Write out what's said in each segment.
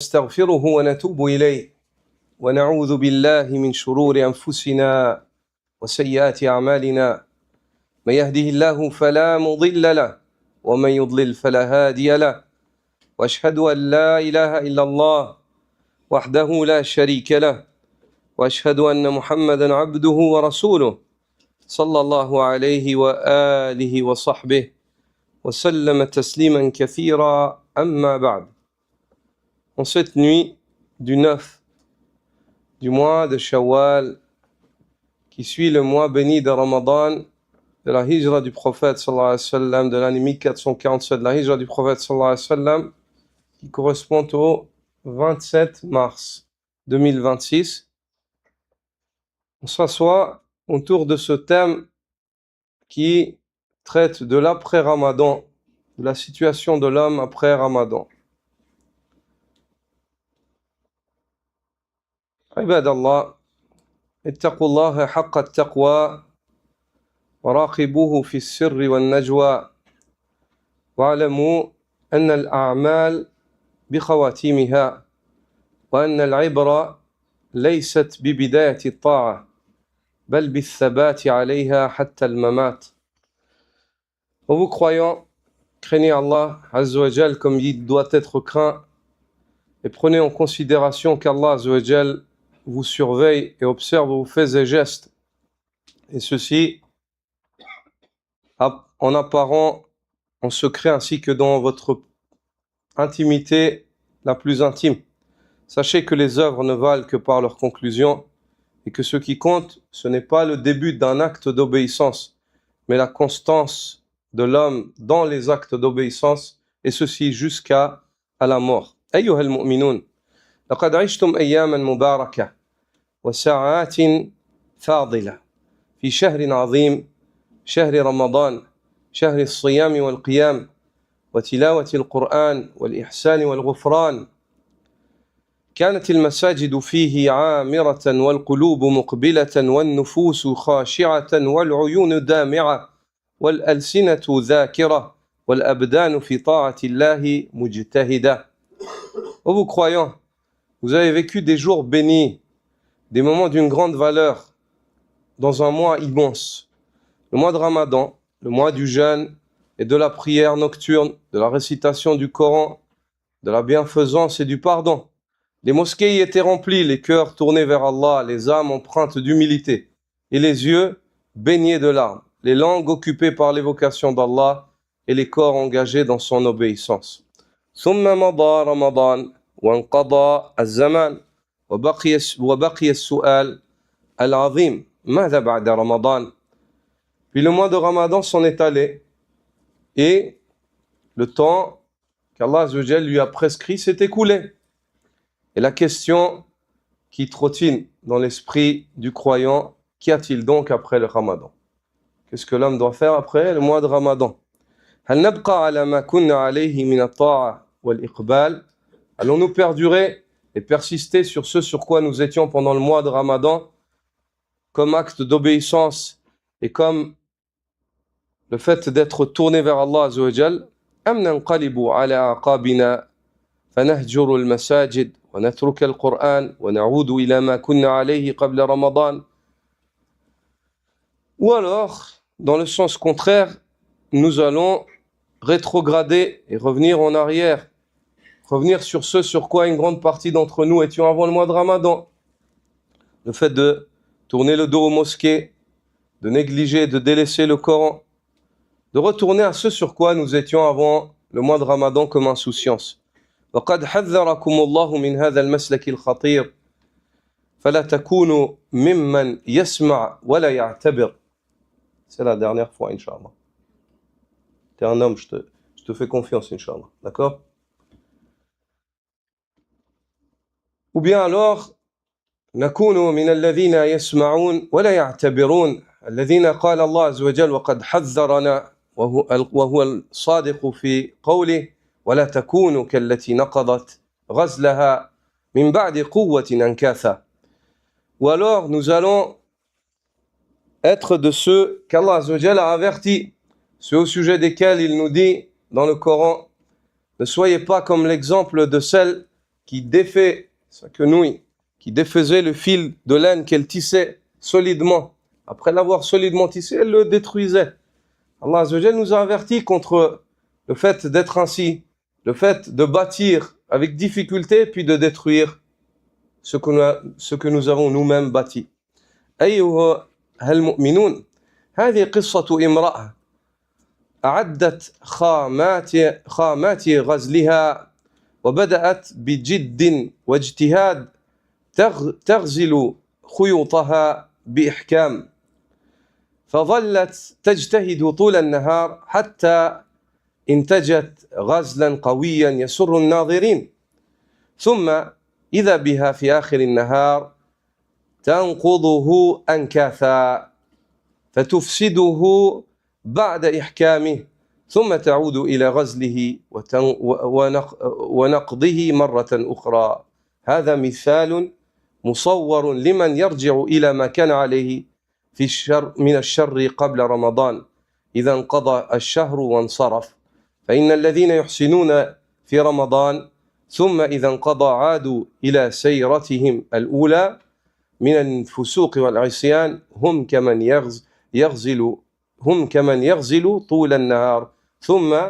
نستغفره ونتوب إليه ونعوذ بالله من شرور أنفسنا وسيئات أعمالنا من يهده الله فلا مضل له ومن يضلل فلا هادي له وأشهد أن لا إله إلا الله وحده لا شريك له وأشهد أن محمدا عبده ورسوله صلى الله عليه وآله وصحبه وسلم تسليما كثيرا أما بعد. En cette nuit du 9 du mois de Shawwal, qui suit le mois béni de Ramadan, de la hijra du prophète sallallahu alayhi wa sallam, de l'année 1447 de la hijra du prophète sallallahu alayhi wa sallam, qui correspond au 27 mars 2026, on s'assoit autour de ce thème qui traite de l'après-Ramadan, de la situation de l'homme après Ramadan. عباد الله اتقوا الله حق التقوى وراقبوه في السر والنجوى واعلموا أن الأعمال بخواتيمها وأن العبرة ليست ببداية الطاعة بل بالثبات عليها حتى الممات. Ô vous croyants, craignez Allah Azza wa Jal comme il doit être craint et prenez en considération qu'Allah Azza wa Jal vous surveille et observe vos faits et gestes, et ceci en apparent, en secret, ainsi que dans votre intimité la plus intime. Sachez que les œuvres ne valent que par leur conclusion, et que ce qui compte, ce n'est pas le début d'un acte d'obéissance, mais la constance de l'homme dans les actes d'obéissance, et ceci jusqu'à la mort. أيها المؤمنون لقد عشتم أياما مباركة وساعات فاضلة في شهر عظيم، شهر رمضان، شهر الصيام والقيام وتلاوة القرآن والإحسان والغفران. كانت المساجد فيه عامرة والقلوب مقبلة والنفوس خاشعة والعيون دامعة والألسنة ذاكرة والأبدان في طاعة الله مجتهدة. Ô vous croyants, vous avez vécu des jours bénis, des moments d'une grande valeur, dans un mois immense, le mois de Ramadan, le mois du jeûne et de la prière nocturne, de la récitation du Coran, de la bienfaisance et du pardon. Les mosquées y étaient remplies, les cœurs tournés vers Allah, les âmes empreintes d'humilité, et les yeux baignés de larmes, les langues occupées par l'évocation d'Allah et les corps engagés dans son obéissance. ثم مضى رمضان وانقضى الزمان وبقي السؤال العظيم ماذا بعد رمضان. Puis le mois de Ramadan s'en est allé et le temps qu'Allah Azza wa Jal lui a prescrit s'est écoulé. Et la question qui trottine dans l'esprit du croyant, qu'y a-t-il donc après le Ramadan? Qu'est-ce que l'homme doit faire après le mois de Ramadan? هل نبقى على ما كنا عليه من الطاعة والإقبال? Allons-nous perdurer et persister sur ce sur quoi nous étions pendant le mois de Ramadan, comme acte d'obéissance et comme le fait d'être tourné vers Allah Azza wa Jal? أم ننقلب على أعقابنا فنهجر المساجد ونترك القرآن ونعود إلى ما كنا عليه قبل رمضان? Ou alors, dans le sens contraire, nous allons rétrograder et revenir en arrière, revenir sur ce sur quoi une grande partie d'entre nous étions avant le mois de Ramadan. Le fait de tourner le dos aux mosquées, de négliger, de délaisser le Coran, de retourner à ce sur quoi nous étions avant le mois de Ramadan comme insouciance. وقد حذركم الله من هذا المسلك الخطير فلا تكونوا ممن يسمع ولا يعتبر. C'est la dernière fois, Inch'Allah. T'es un homme, je te fais confiance, Inch'Allah. D'accord? Ou bien alors, نكون من الذين يسمعون ولا يعتبرون الذين قال الله عز وجل وقد حذرنا وهو الصادق في قوله ولا تكونوا كالتي نقضت غزلها من بعد قوة أنكاثا. Ou alors, nous allons être de ceux qu'Allah Azza wa Jal a avertis, ceux au sujet desquels il nous dit dans le Coran: ne soyez pas comme l'exemple de celles qui défait sa quenouille, qui défaisait le fil de laine qu'elle tissait solidement. Après l'avoir solidement tissé, elle le détruisait. Allah Azza wa Jal nous a avertis contre le fait d'être ainsi, le fait de bâtir avec difficulté puis de détruire ce que nous avons nous-mêmes bâti. أيها المؤمنون هذه قصة امرأة أعدت خامات غزلها وبدأت بجد واجتهاد تغزل خيوطها بإحكام فظلت تجتهد طول النهار حتى انتجت غزلا قويا يسر الناظرين ثم إذا بها في آخر النهار تنقضه أنكاثا فتفسده بعد إحكامه ثم تعود إلى غزله ونقضه مرة أخرى. هذا مثال مصور لمن يرجع إلى ما كان عليه في الشر من الشر قبل رمضان إذا انقضى الشهر وانصرف. فإن الذين يحسنون في رمضان ثم إذا انقضى عادوا إلى سيرتهم الأولى من الفسوق والعصيان هم كمن يغزل طول النهار ثم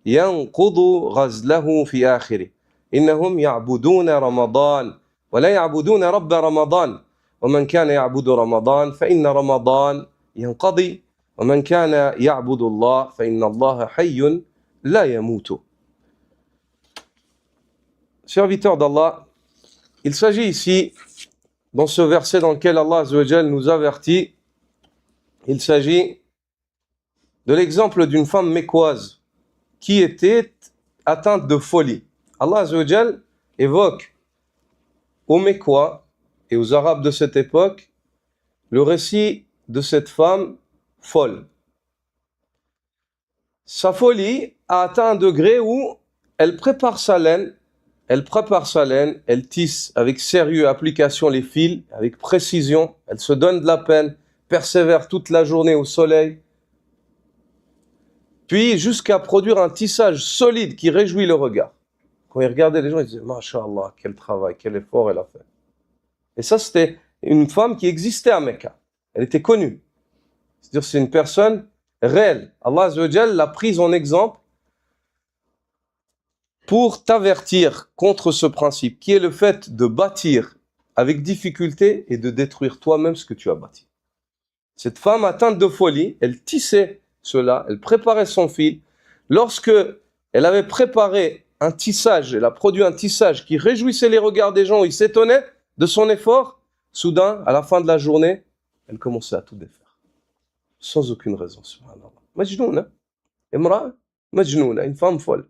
ينقض غزله في آخره. إنهم يعبدون رمضان ولا يعبدون رب رمضان ومن كان يعبد رمضان فإن رمضان ينقضي ومن كان يعبد الله فإن الله حي لا يموت. Serviteurs d'Allah, il s'agit ici, dans ce verset dans lequel Allah Azza wa Jal nous avertit, il s'agit de l'exemple d'une femme mécoise qui était atteinte de folie. Allah Azza wa Jal évoque aux Mécois et aux Arabes de cette époque le récit de cette femme folle. Sa folie a atteint un degré où elle prépare sa laine, elle tisse avec sérieux, application les fils, avec précision, elle se donne de la peine, persévère toute la journée au soleil, puis jusqu'à produire un tissage solide qui réjouit le regard. Quand il regardait les gens, il disait « Masha'Allah, quel travail, quel effort elle a fait ». Et ça, c'était une femme qui existait à Mecca. Elle était connue. C'est-à-dire c'est une personne réelle. Allah Azza wa Jal l'a prise en exemple pour t'avertir contre ce principe, qui est le fait de bâtir avec difficulté et de détruire toi-même ce que tu as bâti. Cette femme atteinte de folie, elle tissait cela, elle préparait son fil. Lorsque elle avait préparé un tissage, elle a produit un tissage qui réjouissait les regards des gens, ils s'étonnaient de son effort. Soudain, à la fin de la journée, elle commençait à tout défaire. Sans aucune raison, subhanallah. Majnouna, Imra, Majnouna, une femme folle.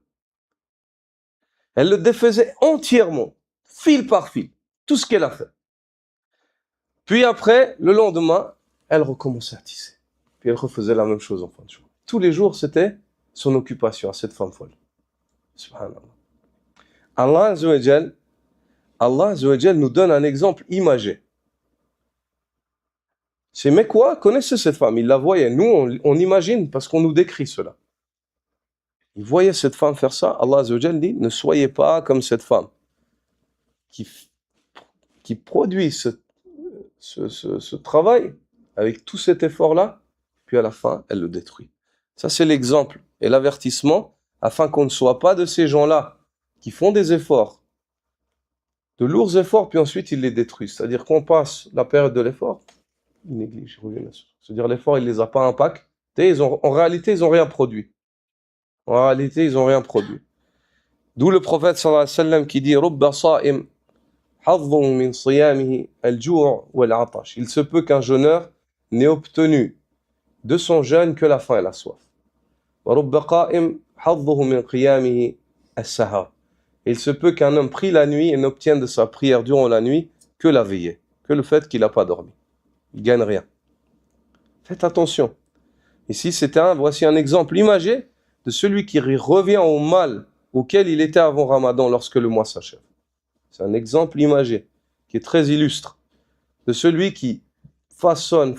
Elle le défaisait entièrement, fil par fil, tout ce qu'elle a fait. Puis après, le lendemain, elle recommençait à tisser. Puis elle refaisait la même chose en fin de journée. Tous les jours, c'était son occupation à cette femme folle. Subhanallah. Allah Azza wa Jal nous donne un exemple imagé. Ces Mécois connaissaient cette femme, ils la voyaient. Nous, on imagine parce qu'on nous décrit cela. Ils voyaient cette femme faire ça. Allah Azza wa Jal dit, ne soyez pas comme cette femme qui produit ce travail avec tout cet effort-là, puis à la fin, elle le détruit. Ça, c'est l'exemple et l'avertissement, afin qu'on ne soit pas de ces gens-là qui font des efforts, de lourds efforts, puis ensuite ils les détruisent. C'est-à-dire qu'on passe la période de l'effort, ils négligent. C'est-à-dire l'effort, il ne les a pas impactés. En réalité, ils n'ont rien produit. En réalité, ils n'ont rien produit. D'où le prophète sallallahu alayhi wa sallam qui dit « Rubba sa'im hadhun min siyamihi al-ju' wal-'atash » Il se peut qu'un jeûneur n'ait obtenu de son jeûne que la faim et la soif. « Wa rubba qa'im hadhuhu min qiyamihi as-sahar » Il se peut qu'un homme prie la nuit et n'obtienne de sa prière durant la nuit que la veillée, que le fait qu'il n'a pas dormi. Il ne gagne rien. Faites attention. Ici, voici un exemple imagé de celui qui revient au mal auquel il était avant Ramadan lorsque le mois s'achève. C'est un exemple imagé qui est très illustre de celui qui façonne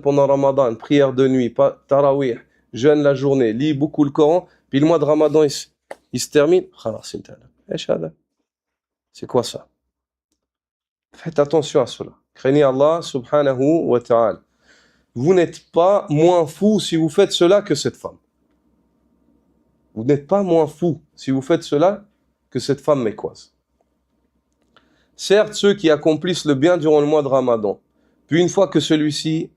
pendant Ramadan, prière de nuit, tarawih, jeûne la journée, lit beaucoup le Coran, puis le mois de Ramadan il se termine. C'est quoi ça? Faites attention à cela. Craignez Allah subhanahu wa ta'ala. Vous n'êtes pas moins fou si vous faites cela que cette femme. Vous n'êtes pas moins fou si vous faites cela que cette femme mécoise. Certes, ceux qui accomplissent le bien durant le mois de Ramadan, puis une fois que celui-ci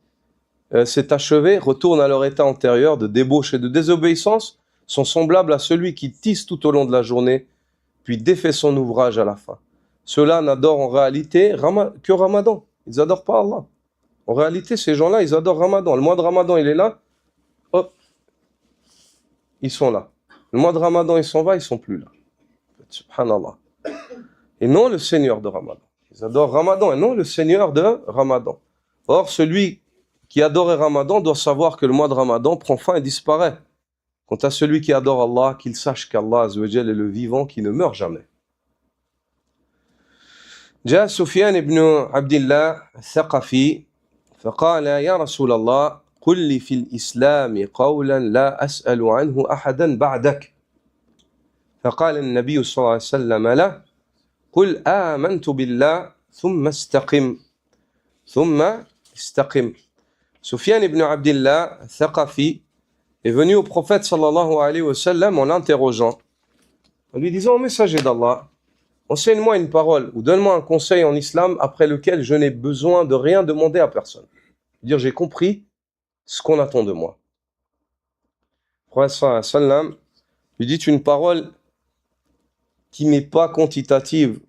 s'est achevé, retournent à leur état antérieur de débauche et de désobéissance, sont semblables à celui qui tisse tout au long de la journée, puis défait son ouvrage à la fin. Ceux-là n'adorent en réalité que Ramadan. Ils n'adorent pas Allah. En réalité, ces gens-là, ils adorent Ramadan. Le mois de Ramadan, il est là, hop, ils sont là. Le mois de Ramadan, il s'en va, ils sont plus là. Subhanallah. Et non le Seigneur de Ramadan. Ils adorent Ramadan et non le Seigneur de Ramadan. Or, celui qui adorait Ramadan doit savoir que le mois de Ramadan prend fin et disparaît. Quant à celui qui adore Allah, qu'il sache qu'Allah Azza wa Jal est le vivant qui ne meurt jamais. جاء سفيان بن عبد الله الثقفي فقال يا رسول الله قل لي في الإسلام قولا لا أسأل عنه أحدا بعدك فقال النبي صلى الله عليه وسلم له قل آمنت بالله ثم استقم Sufyan ibn Abdillah Thaqafi est venu au prophète sallallahu alayhi wa sallam en l'interrogeant, en lui disant: « Ô messager d'Allah, enseigne-moi une parole ou donne-moi un conseil en islam après lequel je n'ai besoin de rien demander à personne. » Dire, j'ai compris ce qu'on attend de moi. Le prophète sallallahu alayhi wa sallam lui dit une parole qui n'est pas quantitative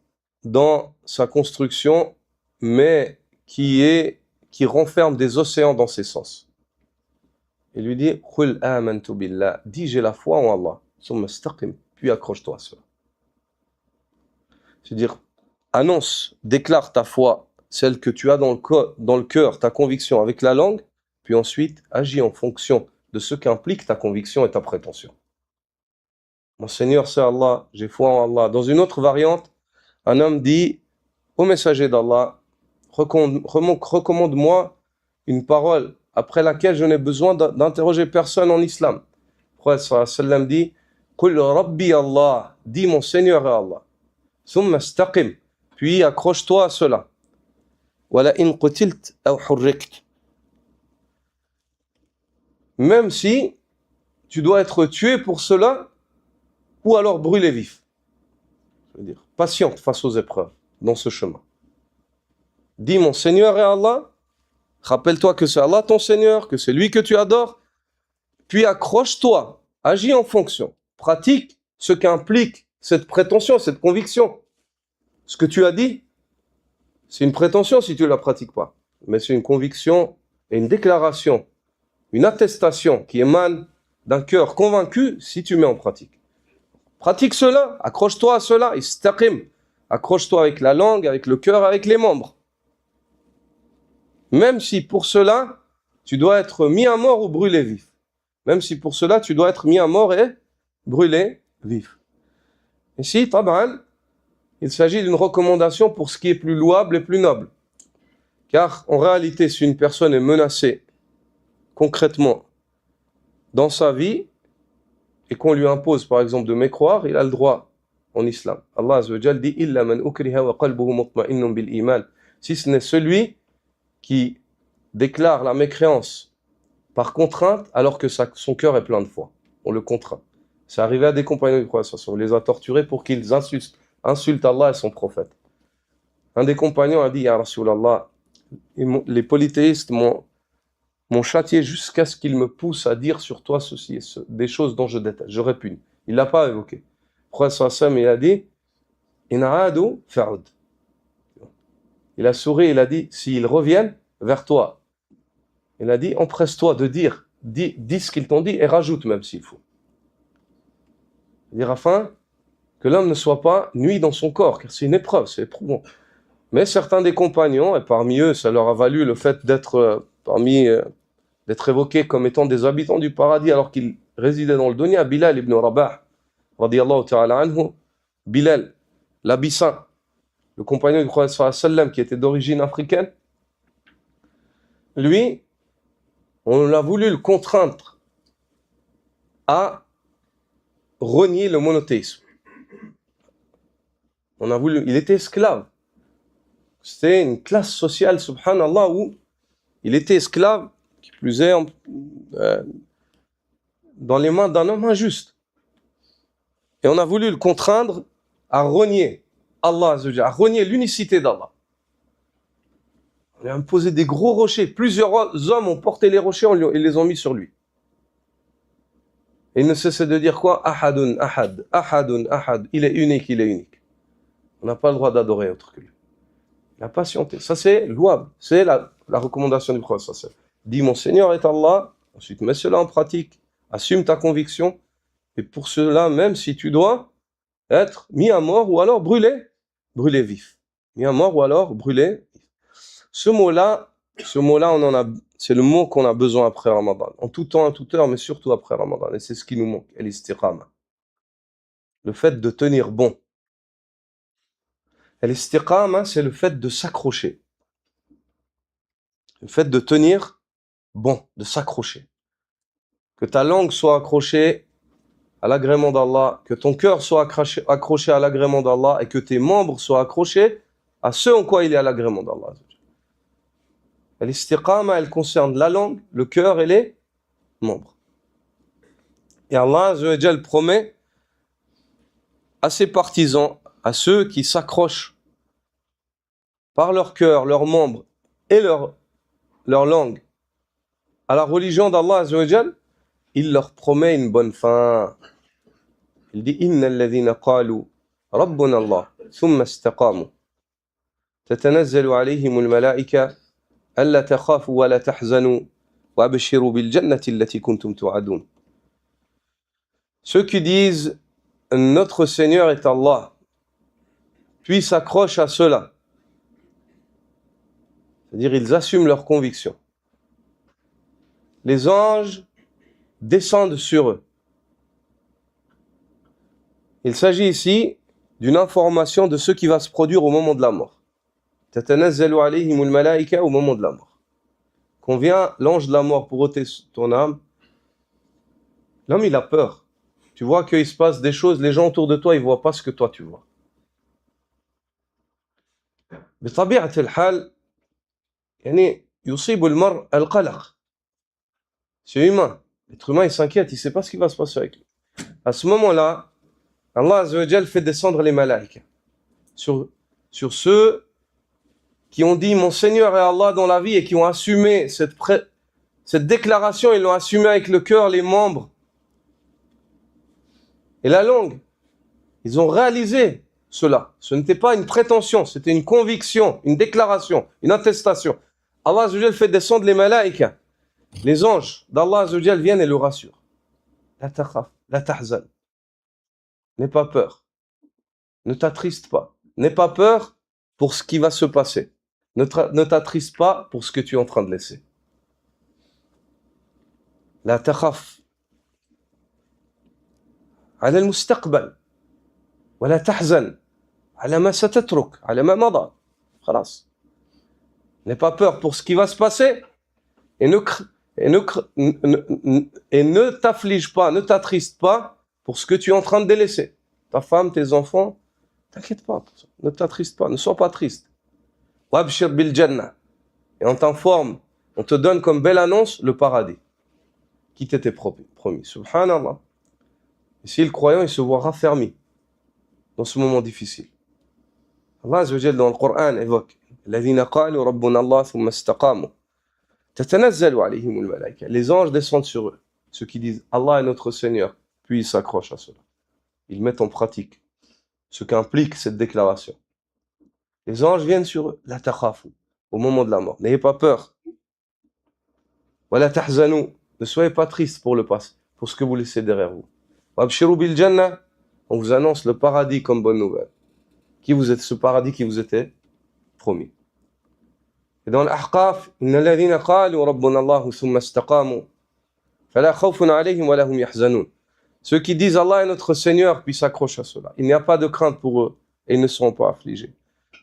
dans sa construction, mais qui renferme des océans dans ses sens. Il lui dit: Qul amantu billah, dis j'ai la foi en Allah, summa istaqim, puis accroche-toi à cela. C'est-à-dire, annonce, déclare ta foi, celle que tu as dans le cœur, ta conviction avec la langue, puis ensuite agis en fonction de ce qu'implique ta conviction et ta prétention. Mon Seigneur, c'est Allah, j'ai foi en Allah. Dans une autre variante, un homme dit: Ô messager d'Allah, recommande-moi une parole après laquelle je n'ai besoin d'interroger personne en islam. Le prophète sallallahu alayhi wa sallam dit: Qul Rabbi Allah, dis mon Seigneur est Allah. Thumma istaqim, puis accroche-toi à cela. Wala in qutilt aw hurrikt. Même si tu dois être tué pour cela, ou alors brûlé vif. Je veux dire, patiente face aux épreuves dans ce chemin. Dis mon Seigneur est Allah, rappelle-toi que c'est Allah ton Seigneur, que c'est lui que tu adores, puis accroche-toi, agis en fonction, pratique ce qu'implique cette prétention, cette conviction. Ce que tu as dit, c'est une prétention si tu ne la pratiques pas, mais c'est une conviction et une déclaration, une attestation qui émane d'un cœur convaincu si tu mets en pratique. Pratique cela, accroche-toi à cela, istaqim, accroche-toi avec la langue, avec le cœur, avec les membres. Même si pour cela, tu dois être mis à mort ou brûlé vif. Même si pour cela, tu dois être mis à mort et brûlé vif. Ici, taban, il s'agit d'une recommandation pour ce qui est plus louable et plus noble. Car en réalité, si une personne est menacée concrètement dans sa vie et qu'on lui impose par exemple de mécroire, il a le droit en islam. Allah Azza wa Jal dit: Illa man ukriha wa qalbuhu mutma'innun bil iman. Si ce n'est celui qui déclare la mécréance par contrainte alors que son cœur est plein de foi. On le contraint. C'est arrivé à des compagnons du prophète, on les a torturés pour qu'ils insultent Allah et son prophète. Un des compagnons a dit: Ya Rasulallah, les polythéistes m'ont châtié jusqu'à ce qu'ils me poussent à dire sur toi ceci et des choses dont je déteste, je répugne. Il ne l'a pas évoqué. Le prophète sallam, il a dit: In'adu fa'ud. Il a souri, il a dit: s'ils reviennent vers toi, il a dit: empresse-toi de dire, dis ce qu'ils t'ont dit et rajoute même s'il faut. C'est-à-dire afin que l'homme ne soit pas nui dans son corps, car c'est une épreuve, c'est éprouvant. Mais certains des compagnons, et parmi eux, ça leur a valu le fait d'être évoqués comme étant des habitants du paradis alors qu'ils résidaient dans le dunya. Bilal ibn Rabah, radiyallahu ta'ala anhu, Bilal, l'abyssin, le compagnon du prophète sallallahu alayhi wa sallam qui était d'origine africaine, lui, on a voulu le contraindre à renier le monothéisme. Il était esclave. C'était une classe sociale, subhanallah, où il était esclave, qui plus est, dans les mains d'un homme injuste. Et on a voulu le contraindre à renier Allah, à renier l'unicité d'Allah. On lui a imposé des gros rochers. Plusieurs hommes ont porté les rochers et les ont mis sur lui. Et il ne cessait de dire quoi? Ahadun, ahad, ahadun, ahad. Il est unique, il est unique. On n'a pas le droit d'adorer autre que lui. Il a patienté. Ça, c'est louable. C'est la recommandation du prophète. Dis, mon Seigneur est Allah. Ensuite, mets cela en pratique. Assume ta conviction. Et pour cela, même si tu dois être mis à mort ou alors brûlé vif. Mis à mort ou alors brûlé. Ce mot-là, c'est le mot qu'on a besoin après Ramadan. En tout temps, en toute heure, mais surtout après Ramadan. Et c'est ce qui nous manque. Al-istiqama. Le fait de tenir bon. Al-istiqama, c'est le fait de s'accrocher. Le fait de tenir bon, de s'accrocher. Que ta langue soit accrochée à l'agrément d'Allah, que ton cœur soit accroché à l'agrément d'Allah et que tes membres soient accrochés à ce en quoi il est à l'agrément d'Allah. L'istiqama, elle concerne la langue, le cœur et les membres. Et Allah Azza wa Jal promet à ses partisans, à ceux qui s'accrochent par leur cœur, leurs membres et leur langue à la religion d'Allah Azza wa Jal, il leur promet une bonne fin. Il dit Inna alladhina qalu Rabbuna Allah thumma istaqamu tatanazzalu alayhimul malaika alla takhafu wa la tahzanu wa abshiru bil jannati allati kuntum tu'adun. Ceux qui disent notre Seigneur est Allah, puis s'accrochent à cela. C'est-à-dire ils assument leur conviction. Les anges descendent sur eux. Il s'agit ici d'une information de ce qui va se produire au moment de la mort. Tatanazzalu alayhimul malaika au moment de la mort. Quand vient l'ange de la mort pour ôter ton âme, l'homme il a peur. Tu vois qu'il se passe des choses, les gens autour de toi ils voient pas ce que toi tu vois. بطبيعة الحال يعني يصيب المرء القلق. C'est humain. L'être humain il s'inquiète, il sait pas ce qui va se passer avec lui. À ce moment-là, Allah Azza wa Jal fait descendre les malaïkas sur ceux qui ont dit mon Seigneur est Allah dans la vie et qui ont assumé cette déclaration, ils l'ont assumé avec le cœur, les membres et la langue. Ils ont réalisé cela. Ce n'était pas une prétention, c'était une conviction, une déclaration, une attestation. Allah Azza wa Jal fait descendre les malaïkas. Les anges d'Allah Azza wa Jal viennent et le rassurent. La takhaf, la tahzan. N'aie pas peur. Ne t'attriste pas. N'aie pas peur pour ce qui va se passer. Ne t'attriste pas pour ce que tu es en train de laisser. La takhaf. على المستقبل ولا تحزن على ما ستترك على ما مضى خلاص. N'aie pas peur pour ce qui va se passer et ne t'afflige pas, ne t'attriste pas pour ce que tu es en train de délaisser. Ta femme, tes enfants, t'inquiète pas pour ça. Ne t'attriste pas, ne sois pas triste. Wabshir bil jannah. Et on t'informe, on te donne comme belle annonce le paradis qui t'était promis. Subhanallah. Ici, le croyant, il se voit raffermi dans ce moment difficile. Allah Azza wa Jalla dans le Coran évoque الذين قالوا ربنا الله ثم استقاموا تتنزل عليهم الملائكة. Les anges descendent sur eux. Ceux qui disent Allah est notre Seigneur, puis ils s'accrochent à cela. Ils mettent en pratique ce qu'implique cette déclaration. Les anges viennent sur eux, la takhafu, au moment de la mort. N'ayez pas peur. Wa la tahzanu, ne soyez pas tristes pour le passé, pour ce que vous laissez derrière vous. Wa abshiru bil jannah, on vous annonce le paradis comme bonne nouvelle. Ce paradis qui vous était promis. Et dans l'Ahqaf, inna alladhina qalu rabbuna Allah thumma istaqamu fala khawfun alayhim wa lahum yahzanun. Ceux qui disent Allah est notre Seigneur, puis s'accrochent à cela. Il n'y a pas de crainte pour eux et ils ne seront pas affligés.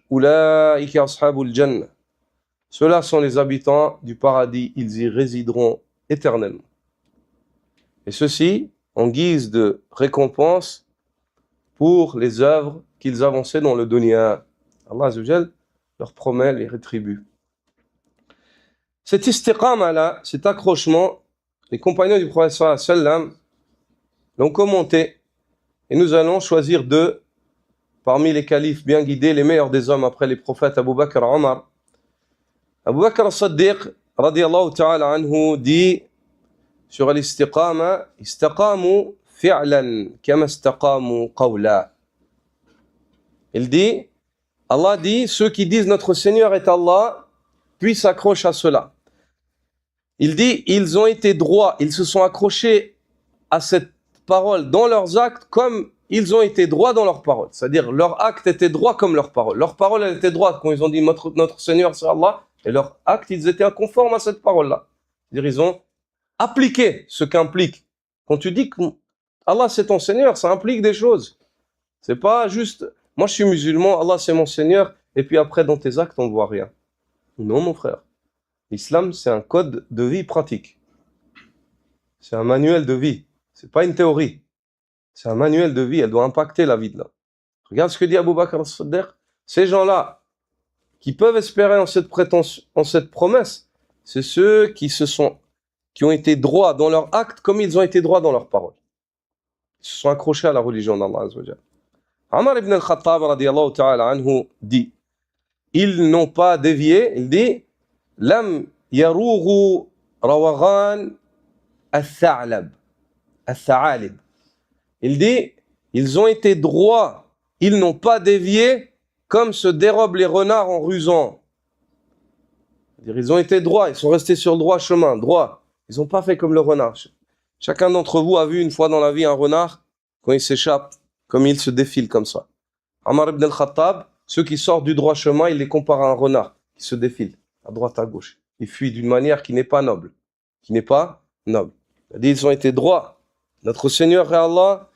Ulaika ashabul jannah. Ceux-là sont les habitants du paradis, ils y résideront éternellement. Et ceci en guise de récompense pour les œuvres qu'ils avançaient dans le dunya. Allah Azza wa Jal leur promet les rétribue. Cet istiqama-là, cet accrochement, les compagnons du prophète sallallahu alayhi wa sallam l'ont commenté, et nous allons choisir deux parmi les califes bien guidés, les meilleurs des hommes après les prophètes Abu Bakr et Omar. Abu Bakr as-Siddiq, radiyallahu ta'ala anhu, dit sur l'istiqama, istaqamu fi'lan kama istaqamu qawla. Il dit, Allah dit, ceux qui disent notre Seigneur est Allah, puis s'accrochent à cela. Il dit, ils ont été droits, ils se sont accrochés à cette parole dans leurs actes comme ils ont été droits dans leurs paroles. C'est-à-dire, leur acte était droit comme leur parole. Leur parole, elle était droite quand ils ont dit notre Seigneur c'est Allah, et leur acte, ils étaient conformes à cette parole-là. C'est-à-dire, ils ont appliqué ce qu'implique. Quand tu dis que Allah c'est ton Seigneur, ça implique des choses. C'est pas juste, moi je suis musulman, Allah c'est mon Seigneur, et puis après dans tes actes on ne voit rien. Non mon frère. L'islam c'est un code de vie pratique. C'est un manuel de vie. C'est pas une théorie. C'est un manuel de vie, elle doit impacter la vie de l'homme. Regarde ce que dit Abu Bakr as-Siddiq. Ces gens-là qui peuvent espérer en cette prétention, en cette promesse, c'est ceux qui ont été droits dans leurs actes comme ils ont été droits dans leurs paroles. Ils se sont accrochés à la religion d'Allah Azza wa Jalla. Omar ibn al-Khattab radiyallahu ta'ala anhu dit, ils n'ont pas dévié, il dit, lam yarughu rawaghan al-tha'lab, al-tha'alib. Il dit, ils ont été droits, ils n'ont pas dévié comme se dérobent les renards en rusant. C'est-à-dire, ils ont été droits, ils sont restés sur le droit chemin, droit. Ils n'ont pas fait comme le renard. Chacun d'entre vous a vu une fois dans la vie un renard, quand il s'échappe, comme il se défile comme ça. Omar ibn al-Khattab, ceux qui sortent du droit chemin, il les compare à un renard qui se défile, à droite, à gauche. Il fuit d'une manière qui n'est pas noble. Qui n'est pas noble. Il dit, ils ont été droits. Notre Seigneur et Allah,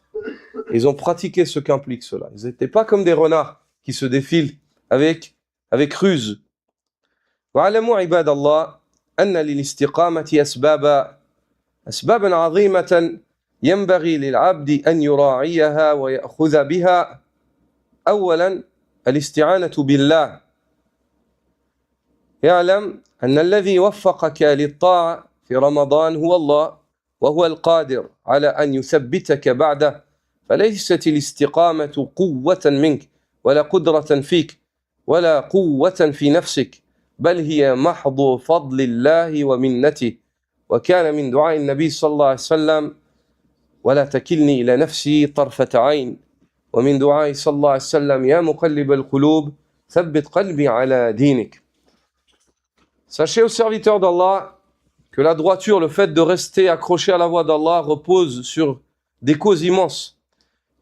ils ont pratiqué ce qu'implique cela. Ils n'étaient pas comme des renards qui se défilent avec ruse. وَعَلَمُوا عِبَادَ اللَّهِ أَنَّ لِلِاسْتِقَامَةِ أسبابا عظيمة ينبغي للعبد أن يراعيها ويأخذ بها. أولا الاستعانة بالله. يعلم أن الذي وفقك للطاعة في رمضان هو الله، وهو القادر على أن يثبتك بعده. فليست الاستقامة قوة منك ولا قدرة فيك ولا قوة في نفسك، بل هي محض فضل الله ومنته. وكان من دعاء النبي صلى الله عليه وسلم ولا تكلني إلى نفسي طرفة عين، ومن دعاء صلى الله عليه وسلم يا مقلب القلوب ثبت قلبي على دينك. Sachez aux serviteurs d'Allah que la droiture, le fait de rester accroché à la voie d'Allah repose sur des causes immenses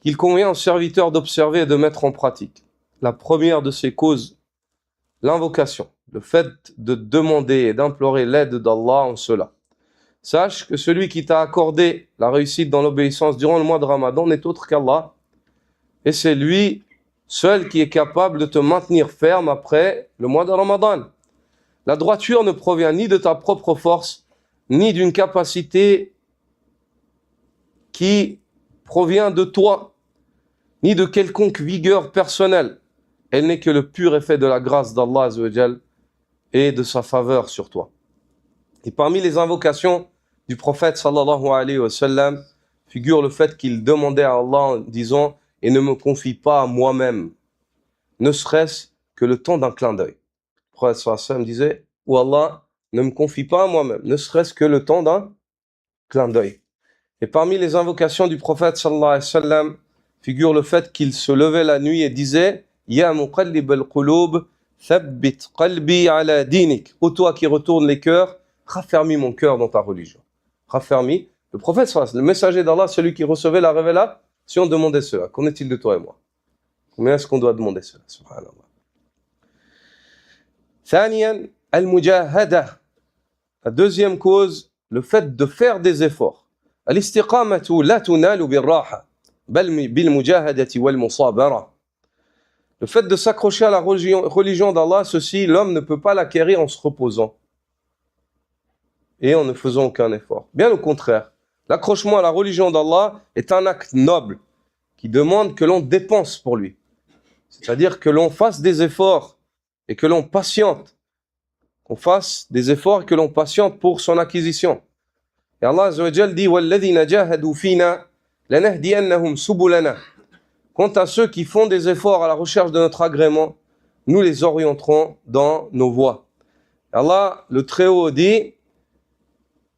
qu'il convient aux serviteurs d'observer et de mettre en pratique. La première de ces causes, l'invocation, le fait de demander et d'implorer l'aide d'Allah en cela. Sache que celui qui t'a accordé la réussite dans l'obéissance durant le mois de Ramadan n'est autre qu'Allah, et c'est lui seul qui est capable de te maintenir ferme après le mois de Ramadan. La droiture ne provient ni de ta propre force, ni d'une capacité qui provient de toi, ni de quelconque vigueur personnelle. Elle n'est que le pur effet de la grâce d'Allah Azza wa Jal et de sa faveur sur toi. Et parmi les invocations du prophète sallallahu alayhi wa sallam figure le fait qu'il demandait à Allah en disant « Et ne me confie pas à moi-même, ne serait-ce que le temps d'un clin d'œil. » Le prophète sallallahu alayhi wa sallam disait « Ou Allah, ne me confie pas à moi-même, ne serait-ce que le temps d'un clin d'œil. » Et parmi les invocations du prophète sallallahu alayhi wa sallam figure le fait qu'il se levait la nuit et disait « Ya muqallib al-qulub, thabbit qalbi ala dinik. » Ô toi qui retourne les cœurs, raffermis mon cœur dans ta religion. Raffermis. Le prophète sallallahu alayhi wa sallam, le messager d'Allah, celui qui recevait la révélation, demandait cela. Qu'en est-il de toi et moi? Combien est-ce qu'on doit demander cela? Subhanallah. ثانيا المجاهدة. La deuxième cause, le fait de faire des efforts. الاستقامة لا تنال بالراحة بل بالمجاهدة والمصابرة. Le fait de s'accrocher à la religion d'Allah, ceci, l'homme ne peut pas l'acquérir en se reposant et en ne faisant aucun effort. Bien au contraire, l'accrochement à la religion d'Allah est un acte noble qui demande que l'on dépense pour lui, C'est-à-dire que l'on fasse des efforts et que l'on patiente. Qu'on fasse des efforts et que l'on patiente pour son acquisition. Et Allah Azza wa Jal dit وَالَّذِينَ جَاهَدُوا فِينَا لَنَهْدِيَنَّهُمْ سُبُلَنَا. Quant à ceux qui font des efforts à la recherche de notre agrément, nous les orienterons dans nos voies. Allah, le Très-Haut, dit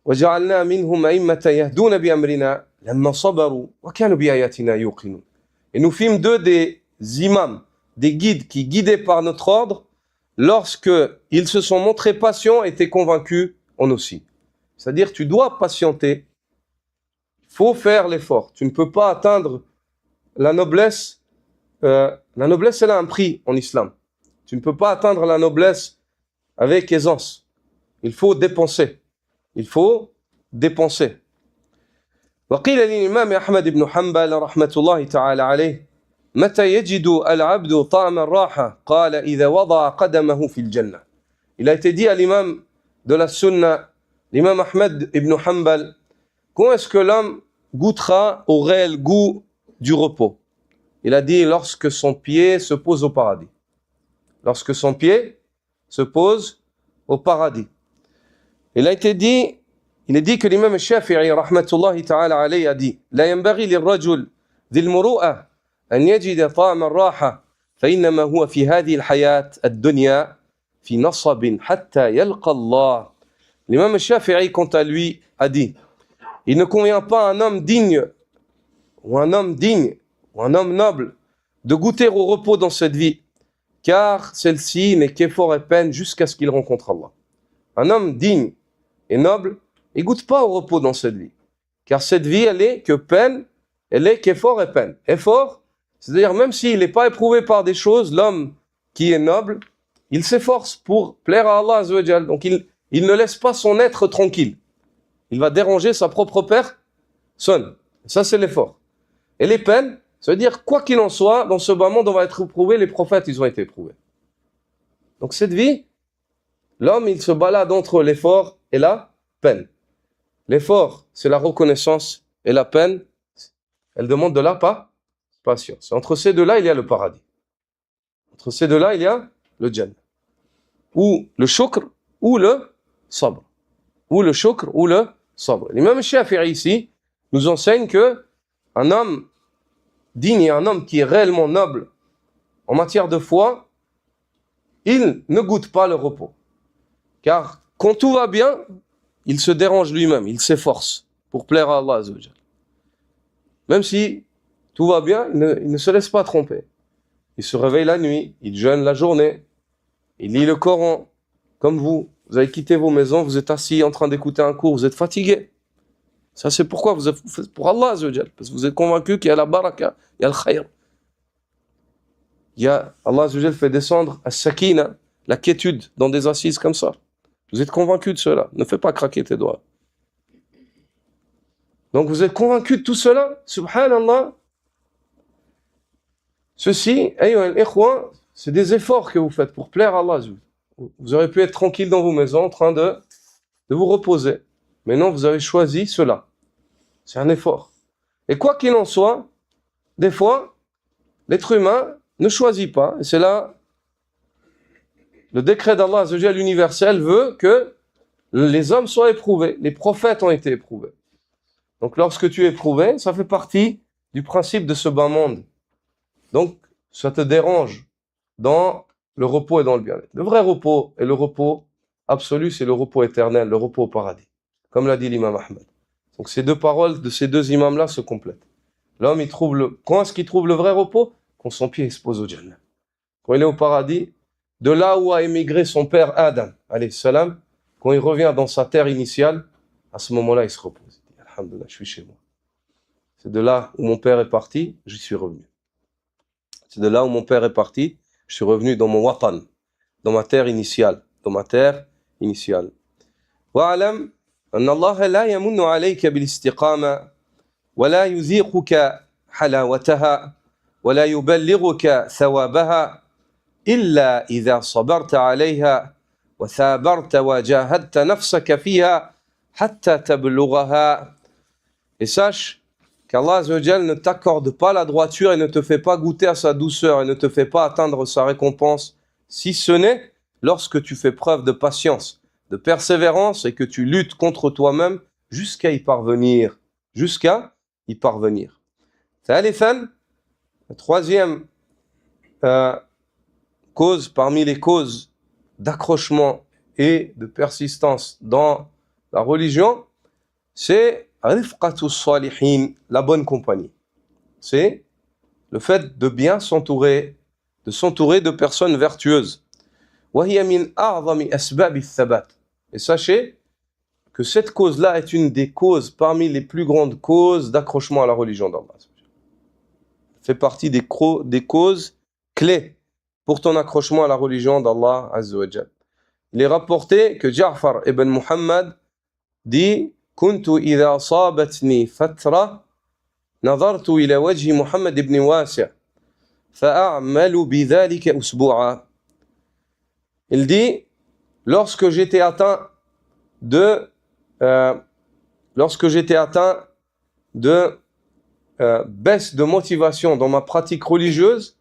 وَجَعَلْنَا مِنْهُمْ أَئِمَّةً يَهْدُونَ بِأَمْرِنَا لَمَّا صَبَرُوا وَكَانُوا بِآيَاتِنَا يُوقِنُونَ. Et nous fîmes d'eux des imams, des guides qui guidaient par notre ordre lorsque ils se sont montrés patients et étaient convaincus en aussi. C'est-à-dire, tu dois patienter, il faut faire l'effort. Tu ne peux pas atteindre la noblesse. La noblesse, elle a un prix en islam. Tu ne peux pas atteindre la noblesse avec aisance. Il faut dépenser. Il faut dépenser. وقيل للإمام أحمد بن حنبل رحمة الله تعالى عليه متى يجد العبد طعم الراحة قال إذا وضع قدمه في الجنة. Il a été dit à l'imam de la sunna, l'imam Ahmed ibn Hanbal, quand est-ce que l'homme goûtera au réel goût du repos? Il a dit lorsque son pied se pose au paradis. Lorsque son pied se pose au paradis. Il est dit que l'imam Shafi'i rahmatullahi ta'ala alayhi a dit لا ينبغي للرجل ذي المروءة أن يجد طعم الراحة فإنما هو في هذه الحياة الدنيا في نصب حتى يلقى الله. L'imam Shafi'i, quant à lui, a dit il ne convient pas à un homme digne ou un homme noble de goûter au repos dans cette vie, car celle-ci n'est qu'effort et peine jusqu'à ce qu'il rencontre Allah. Un homme digne et noble, il goûte pas au repos dans cette vie, car cette vie, elle est que peine, elle est qu'effort et peine. Effort, c'est-à-dire même s'il n'est pas éprouvé par des choses, l'homme qui est noble, il s'efforce pour plaire à Allah Azza wa Jal. Donc il ne laisse pas son être tranquille. Il va déranger sa propre personne. Ça, c'est l'effort. Et les peines, ça veut dire, quoi qu'il en soit, dans ce bas monde, on va être éprouvé, les prophètes, ils ont été éprouvés. Donc cette vie, l'homme, il se balade entre l'effort et la peine. L'effort, c'est la reconnaissance, et la peine, elle demande de la patience. Entre ces deux-là, il y a le paradis. Entre ces deux-là, il y a le Jannah. Ou le shukr, ou le sabr. Ou le shukr, ou le sabr. L'imam Shafi'i ici nous enseigne que un homme digne et un homme qui est réellement noble en matière de foi, il ne goûte pas le repos. Car quand tout va bien, il se dérange lui-même, il s'efforce pour plaire à Allah Azza wa Jal. Même si tout va bien, il ne se laisse pas tromper. Il se réveille la nuit, il jeûne la journée, il lit le Coran, comme vous. Vous avez quitté vos maisons, vous êtes assis en train d'écouter un cours, vous êtes fatigué. Ça, c'est pourquoi vous êtes pour Allah Azza wa Jal, parce que vous êtes convaincu qu'il y a la baraka, il y a le khayr. Allah Azza wa Jal fait descendre as-sakina, la quiétude, dans des assises comme ça. Vous êtes convaincu de cela. Ne fais pas craquer tes doigts. Donc vous êtes convaincu de tout cela. Subhanallah. Ceci, c'est des efforts que vous faites pour plaire à Allah. Vous auriez pu être tranquille dans vos maisons en train de vous reposer. Mais non, vous avez choisi cela. C'est un effort. Et quoi qu'il en soit, des fois, l'être humain ne choisit pas. Et c'est là, le décret d'Allah Azza wa Jal universel veut que les hommes soient éprouvés. Les prophètes ont été éprouvés. Donc lorsque tu es éprouvé, ça fait partie du principe de ce bas monde. Donc ça te dérange dans le repos et dans le bien-être. Le vrai repos et le repos absolu, c'est le repos éternel, le repos au paradis. Comme l'a dit l'imam Ahmed. Donc ces deux paroles de ces deux imams-là se complètent. L'homme, quand est-ce qu'il trouve le vrai repos? Quand son pied se pose au Jannah. Quand il est au paradis, de là où a émigré son père Adam, alayhi salam, quand il revient dans sa terre initiale, à ce moment-là, il se repose. Il dit, alhamdoulilah, je suis chez moi. C'est de là où mon père est parti, j'y suis revenu. C'est de là où mon père est parti, je suis revenu dans mon watan, dans ma terre initiale. Wa'alam, أن الله لا يمن عليك بالاستقامة ولا يذيقك حلاوتها ولا يبلغك ثوابها إلا إذا صبرت عليها وثابرت وجاهدت نفسك فيها حتى تبلغها. Et sache qu'Allah Azza wa Jal ne t'accorde pas la droiture et ne te fait pas goûter à sa douceur et ne te fait pas atteindre sa récompense, si ce n'est lorsque tu fais preuve de patience, de persévérance et que tu luttes contre toi-même jusqu'à y parvenir. Jusqu'à y parvenir. ثالثاً, la troisième cause parmi les causes d'accrochement et de persistance dans la religion, c'est rifqatu salihin, la bonne compagnie. C'est le fait de bien s'entourer, de s'entourer de personnes vertueuses. وهي من أعظم أسباب الثبات. Et sachez que cette cause-là est une des causes parmi les plus grandes causes d'accrochement à la religion d'Allah. Fait partie des causes clés pour ton accrochement à la religion d'Allah Azza wa Jal. Il est rapporté que Ja'far ibn Muhammad dit كنت إذا صابتني فترة نظرت إلى وجه محمد بن واسع فأعمل بذلك أسبوعا. Il dit lorsque j'étais atteint de baisse de motivation dans ma pratique religieuse,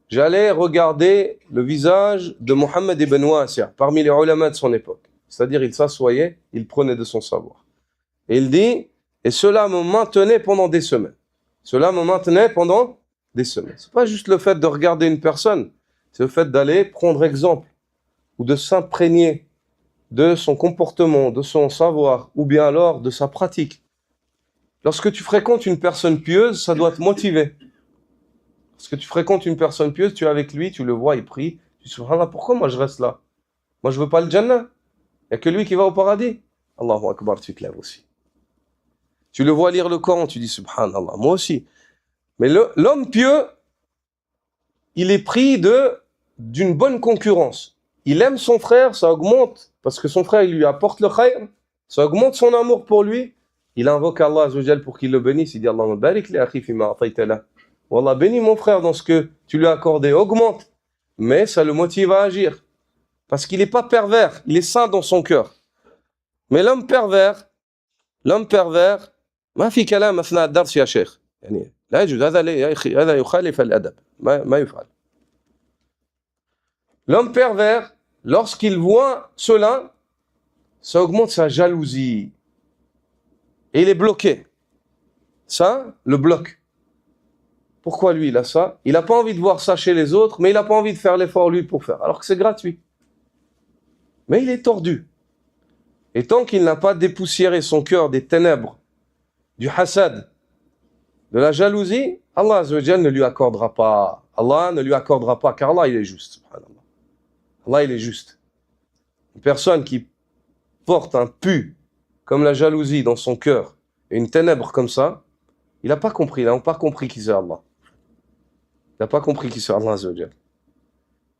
j'allais regarder le visage de Mohammed ibn Wasi' parmi les ulama de son époque. C'est-à-dire, il s'assoyait, il prenait de son savoir. Et il dit, et cela me maintenait pendant des semaines. Cela me maintenait pendant des semaines. C'est pas juste le fait de regarder une personne, c'est le fait d'aller prendre exemple ou de s'imprégner de son comportement, de son savoir, ou bien alors de sa pratique. Lorsque tu fréquentes une personne pieuse, ça doit te motiver. Lorsque tu fréquentes une personne pieuse, tu es avec lui, tu le vois, il prie, tu te dis, subhanallah, pourquoi moi je reste là? Moi je veux pas le Jannah. Il n'y a que lui qui va au paradis. Allahu Akbar, tu te lèves aussi. Tu le vois lire le Coran, tu dis, subhanallah, moi aussi. Mais l'homme pieux, il est pris d'une bonne concurrence. Il aime son frère, ça augmente, parce que son frère, il lui apporte le khayr, ça augmente son amour pour lui. Il invoque Allah Azza wa Jal pour qu'il le bénisse. Il dit, Allahumma barik li akhi fima ataytala. Wallah, bénis mon frère dans ce que tu lui as accordé, augmente. Mais ça le motive à agir. Parce qu'il n'est pas pervers, il est saint dans son cœur. Mais l'homme pervers, ما في كلام أثناء الدرس يا شيخ. يعني لا يجوز هذا يخالف الأدب ما يفعل. L'homme pervers, lorsqu'il voit cela, ça augmente sa jalousie. Et il est bloqué. Ça le bloque. Pourquoi lui il a ça? Il n'a pas envie de voir ça chez les autres, mais il n'a pas envie de faire l'effort lui pour faire, alors que c'est gratuit. Mais il est tordu. Et tant qu'il n'a pas dépoussiéré son cœur des ténèbres, du hasad, de la jalousie, Allah Azza wa Jal ne lui accordera pas. Allah ne lui accordera pas, car Allah il est juste. Subhanallah. Allah il est juste. Une personne qui porte un pu comme la jalousie dans son cœur et une ténèbre comme ça, il n'a pas compris, il n'a pas compris qui c'est Allah. Il n'a pas compris qui c'est Allah Azza wa Jal.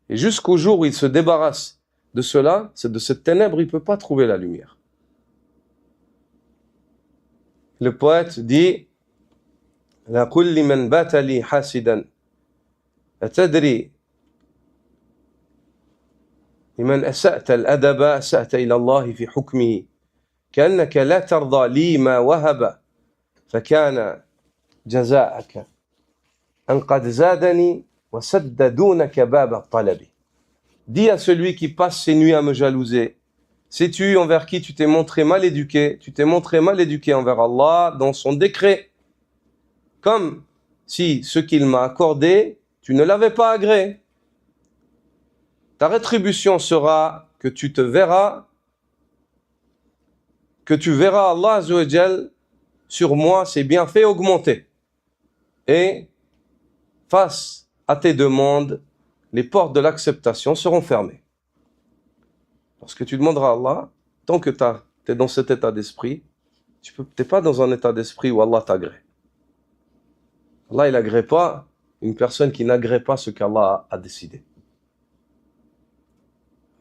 Et jusqu'au jour où il se débarrasse de cela, de cette ténèbre, il ne peut pas trouver la lumière. Le poète dit La kulli man bata li hasidan atadri liman asa'ta al-adaba asa'ta ila Allah fi hukmihi كأنك لا ترضى لي ما وهب فكان جزاءك أن قد زادني وسد دونك باب الطلب. Dis à celui qui passe ses nuits à me jalouser, sais-tu envers qui tu t'es montré mal éduqué? Tu t'es montré mal éduqué envers Allah dans son décret. Comme si ce qu'il m'a accordé, tu ne l'avais pas agréé. Ta rétribution sera que tu verras Allah Azza wa Jal sur moi ses bienfaits augmenter. Et face à tes demandes, les portes de l'acceptation seront fermées. Lorsque tu demanderas à Allah, tant que tu es dans cet état d'esprit, tu n'es pas dans un état d'esprit où Allah t'agrée. Allah, il n'agrée pas une personne qui n'agrée pas ce qu'Allah a décidé.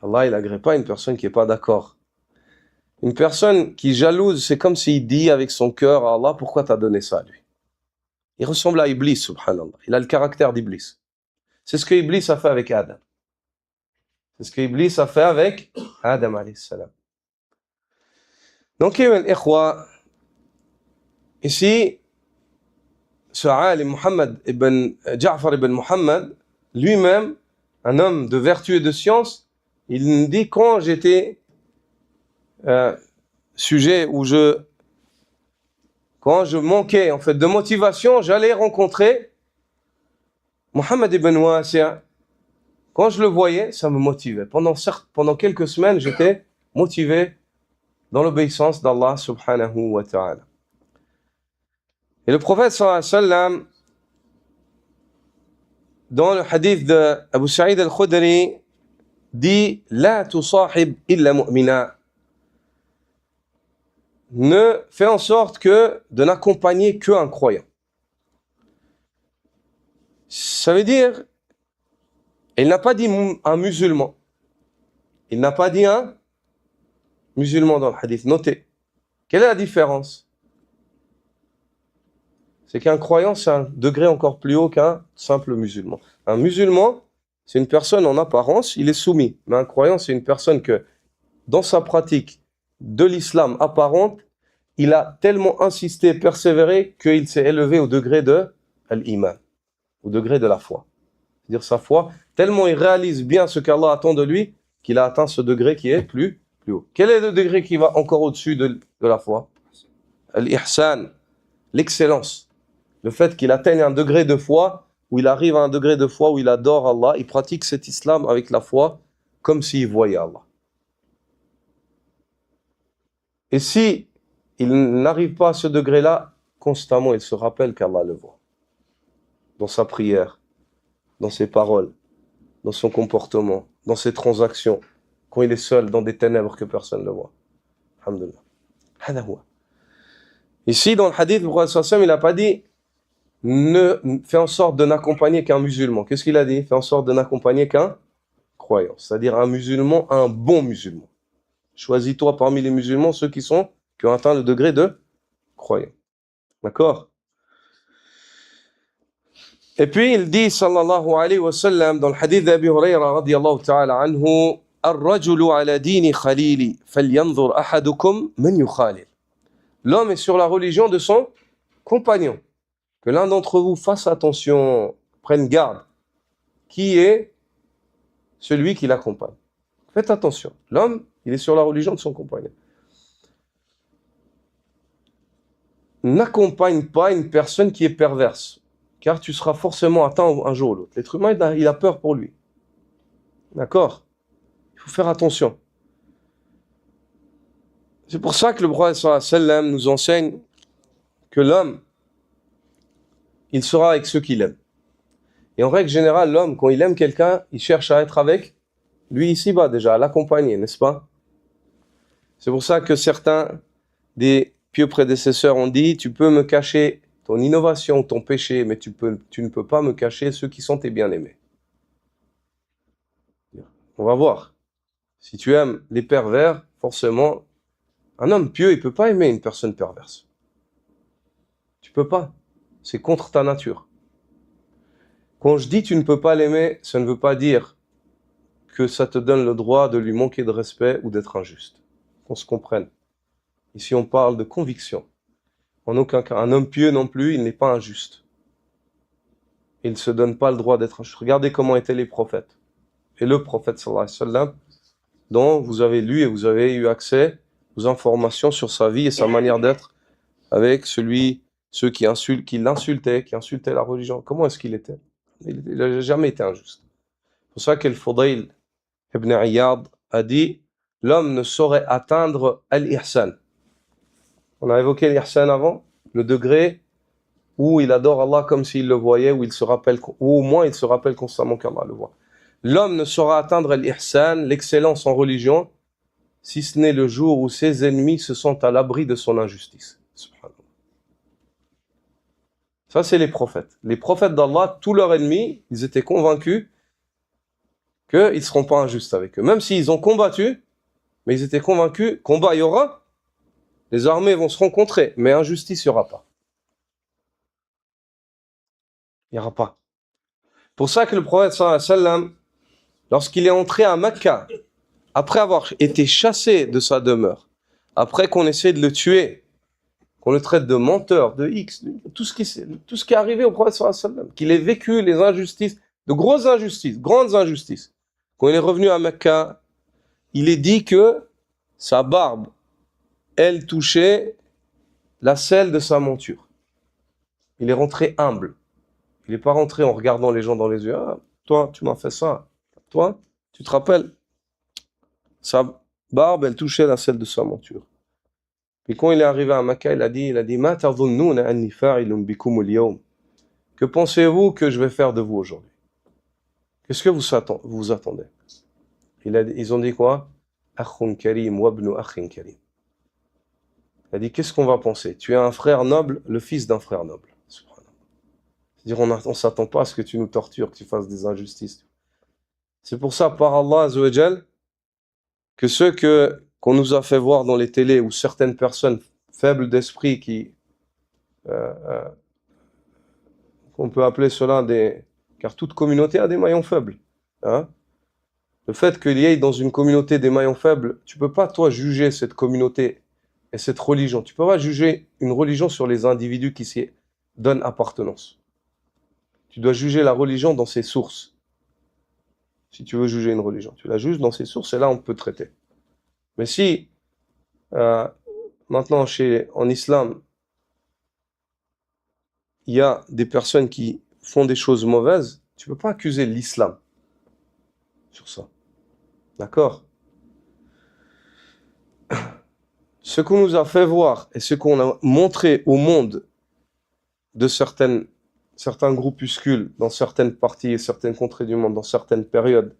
Allah, il n'agrée pas une personne qui n'est pas d'accord. Une personne qui jalouse, c'est comme s'il dit avec son cœur à Allah, pourquoi tu as donné ça à lui? Il ressemble à Iblis, subhanallah. Il a le caractère d'Iblis. C'est ce que Iblis a fait avec Adam. C'est ce que Iblis a fait avec Adam alayhi salam. Donc, ici, ce alim Muhammad ibn Ja'far ibn Muhammad, lui-même, un homme de vertu et de science, il nous dit quand j'étais sujet où quand je manquais en fait de motivation, j'allais rencontrer Muhammad ibn Wasi'. Quand je le voyais, ça me motivait. Pendant quelques semaines, j'étais motivé dans l'obéissance d'Allah subhanahu wa ta'ala. Et le prophète sallallahu alayhi wa sallam, dans le hadith de Abu Sa'id al-Khudri, dit La tusahib illa mu'mina. Ne fais en sorte que de n'accompagner qu'un croyant. Ça veut dire, il n'a pas dit un musulman. Il n'a pas dit un musulman dans le hadith. Notez. Quelle est la différence? C'est qu'un croyant, c'est un degré encore plus haut qu'un simple musulman. Un musulman, c'est une personne en apparence, il est soumis. Mais un croyant, c'est une personne que, dans sa pratique de l'islam apparente, il a tellement insisté, persévéré, qu'il s'est élevé au degré de l'iman, au degré de la foi. C'est-à-dire sa foi, tellement il réalise bien ce qu'Allah attend de lui, qu'il a atteint ce degré qui est plus haut. Quel est le degré qui va encore au-dessus de la foi? L'ihsan, l'excellence. Le fait qu'il atteigne un degré de foi, où il arrive à un degré de foi où il adore Allah, il pratique cet islam avec la foi, comme s'il voyait Allah. Et si il n'arrive pas à ce degré-là, constamment il se rappelle qu'Allah le voit. Dans sa prière, dans ses paroles, dans son comportement, dans ses transactions, quand il est seul dans des ténèbres que personne ne le voit. Alhamdulillah. Ici, dans le hadith, le prophète il n'a pas dit fais en sorte de n'accompagner qu'un musulman. Qu'est-ce qu'il a dit? Fais en sorte de n'accompagner qu'un croyant. C'est-à-dire un musulman, un bon musulman. Choisis-toi parmi les musulmans ceux qui ont atteint le degré de croyant. D'accord? Et puis il dit, sallallahu alayhi wa sallam, dans le hadith d'Abi Hurayra, radiyallahu ta'ala anhu, Ar-rajulu ala dini khalili, falyanzur ahadukum man yukhalil. L'homme est sur la religion de son compagnon. Que l'un d'entre vous fasse attention, prenne garde. Qui est celui qui l'accompagne? Faites attention. L'homme, il est sur la religion de son compagnon. N'accompagne pas une personne qui est perverse, car tu seras forcément atteint un jour ou l'autre. L'être humain, il a peur pour lui. D'accord? Il faut faire attention. C'est pour ça que le prophète sallallahu alayhi wa sallam nous enseigne que l'homme, il sera avec ceux qu'il aime. Et en règle générale, l'homme, quand il aime quelqu'un, il cherche à être avec lui ici-bas déjà, à l'accompagner, n'est-ce pas? C'est pour ça que certains des pieux prédécesseurs ont dit, tu peux me cacher ton innovation, ton péché, mais tu ne peux pas me cacher ceux qui sont tes bien-aimés. On va voir. Si tu aimes les pervers, forcément, un homme pieux, il ne peut pas aimer une personne perverse. Tu peux pas. C'est contre ta nature. Quand je dis tu ne peux pas l'aimer, ça ne veut pas dire que ça te donne le droit de lui manquer de respect ou d'être injuste. Qu'on se comprenne. Ici, on parle de conviction. En aucun cas. Un homme pieux non plus, il n'est pas injuste. Il ne se donne pas le droit d'être injuste. Regardez comment étaient les prophètes. Et le prophète, sallallahu alayhi wa sallam, dont vous avez lu et vous avez eu accès aux informations sur sa vie et sa manière d'être avec ceux qui l'insultaient, qui insultaient la religion. Comment est-ce qu'il était? Il n'a jamais été injuste. C'est pour ça qu'Al-Fudayl ibn Iyad a dit « L'homme ne saurait atteindre al-ihsan ». On a évoqué l'ihsan avant, le degré où il adore Allah comme s'il le voyait, ou au moins il se rappelle constamment qu'Allah le voit. L'homme ne saura atteindre l'ihsan, l'excellence en religion, si ce n'est le jour où ses ennemis se sentent à l'abri de son injustice. Subhanallah. Ça, c'est les prophètes. Les prophètes d'Allah, tous leurs ennemis, ils étaient convaincus qu'ils ne seront pas injustes avec eux. Même s'ils ont combattu, mais ils étaient convaincus, combat il y aura, les armées vont se rencontrer, mais injustice il n'y aura pas. Il n'y aura pas. Pour ça que le prophète sallallahu alayhi wa sallam, lorsqu'il est entré à Mecca, après avoir été chassé de sa demeure, après qu'on essaie de le tuer, qu'on le traite de menteur, de X, tout ce qui est arrivé au prophète sallallahu alayhi wa sallam, qu'il ait vécu les injustices, de grosses injustices, grandes injustices. Quand il est revenu à Mecca, il est dit que sa barbe, elle touchait la selle de sa monture. Il est rentré humble. Il n'est pas rentré en regardant les gens dans les yeux. Ah, toi, tu m'as fait ça. Toi, tu te rappelles? Sa barbe, elle touchait la selle de sa monture. Puis quand il est arrivé à Mecca, il a dit, Ma tadhunnuna anni fa'ilun bikum al-yawm. Que pensez-vous que je vais faire de vous aujourd'hui? Qu'est-ce que vous attendez? Ils ont dit quoi? Akhun karim wa ibnu akhin karim. Il a dit, qu'est-ce qu'on va penser? Tu es un frère noble, le fils d'un frère noble. C'est-à-dire, on ne s'attend pas à ce que tu nous tortures, que tu fasses des injustices. C'est pour ça, par Allah Azza wa Jal, que ceux qu'on nous a fait voir dans les télés, ou certaines personnes faibles d'esprit qu'on peut appeler cela car toute communauté a des maillons faibles. Hein? Le fait qu'il y ait dans une communauté des maillons faibles, tu peux pas, toi, juger cette communauté et cette religion. Tu peux pas juger une religion sur les individus qui s'y donnent appartenance. Tu dois juger la religion dans ses sources. Si tu veux juger une religion, tu la juges dans ses sources et là on peut traiter. Mais si maintenant en islam, il y a des personnes qui font des choses mauvaises, tu peux pas accuser l'islam sur ça. D'accord? Ce qu'on nous a fait voir et ce qu'on a montré au monde de certains groupuscules dans certaines parties et certaines contrées du monde, dans certaines périodes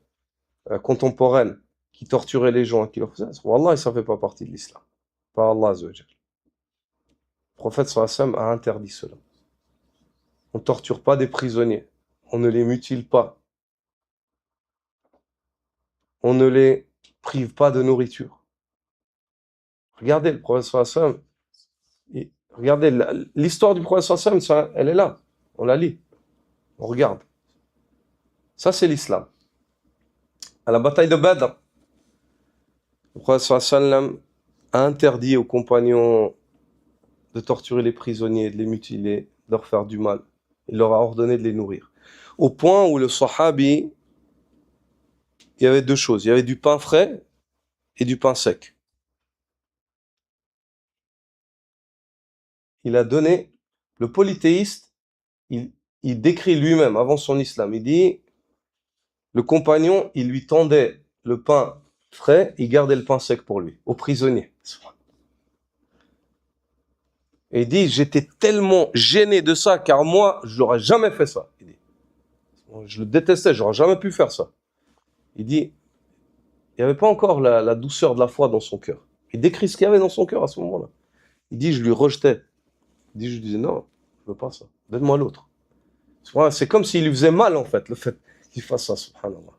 contemporaines, qui torturaient les gens et qui leur faisaient ça, Wallah, ça ne fait pas partie de l'islam. Par Allah Azza wa Jal. Le prophète sallallahu alayhi wa sallam a interdit cela. On ne torture pas des prisonniers, on ne les mutile pas, on ne les prive pas de nourriture. Regardez le prophète sallallahu alayhi wa sallam, regardez l'histoire du prophète sallallahu alayhi wa sallam, elle est là, on la lit, on regarde. Ça c'est l'islam. À la bataille de Badr, le prophète sallallahu alayhi wa sallam a interdit aux compagnons de torturer les prisonniers, de les mutiler, de leur faire du mal. Il leur a ordonné de les nourrir. Au point où le sahabi, il y avait deux choses. Il y avait du pain frais et du pain sec. Il a donné, le polythéiste, il décrit lui-même avant son islam. Il dit, le compagnon, il lui tendait le pain frais, il gardait le pain sec pour lui, aux prisonniers. Et il dit, j'étais tellement gêné de ça, car moi, je n'aurais jamais fait ça. Il dit, je le détestais, j'aurais jamais pu faire ça. Il dit, il n'y avait pas encore la douceur de la foi dans son cœur. Il décrit ce qu'il y avait dans son cœur à ce moment-là. Il dit, je lui rejetais. Il dit, je disais, non, je ne veux pas ça. Donne-moi l'autre. C'est comme s'il lui faisait mal, en fait, le fait qu'il fasse ça, subhanallah.